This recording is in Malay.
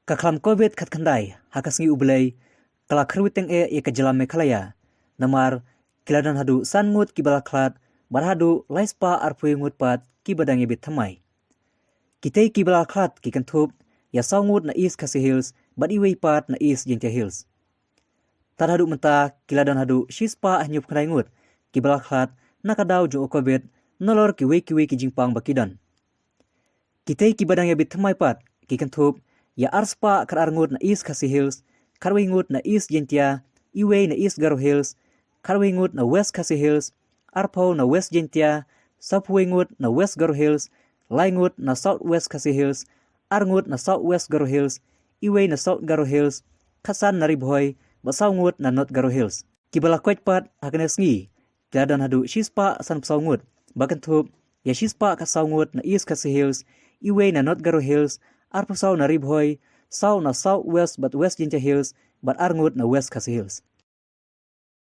Kaklam COVID kat kandai hakasngi ublay kala khrwiteng e kajalam Meghalaya namar kiladan hadu sangut kibalaklat barhadu laispa arpui ngutpat kibadang ebit thamai. Kitei kibalaklat kikantup ya saungut na East Khasi Hills badiwei pat na East Jentia Hills. Tarhadu menta kiladan hadu shispa ahnyup kandai ngut kibalaklat nakadaw jung COVID nolor kiwei kijingpang bakidan. Kitei kibadang ebit thamai pat kikantup ya arspa karangut na East Khasi Hills, karwingut na East Jentia, iwei na East Garo Hills, karwingut na West Khasi Hills, arpaw na West Jentia, sapwingut na West Garo Hills, laingut na Southwest Khasi Hills, arngut na Southwest Garo Hills, iwei na South Garo Hills, kasan na Ribhoy, basawngut na North Garo Hills. Kibalakwet pat hakanesngi, kiladan hadu shispa san pasawngut, bakantup ya shispa kasawngut na East Khasi Hills, iwei na North Garo Hills, arpasaw na Ribhoy, saw na Southwest but West Jentia Hills, but arngut na West Khasi Hills.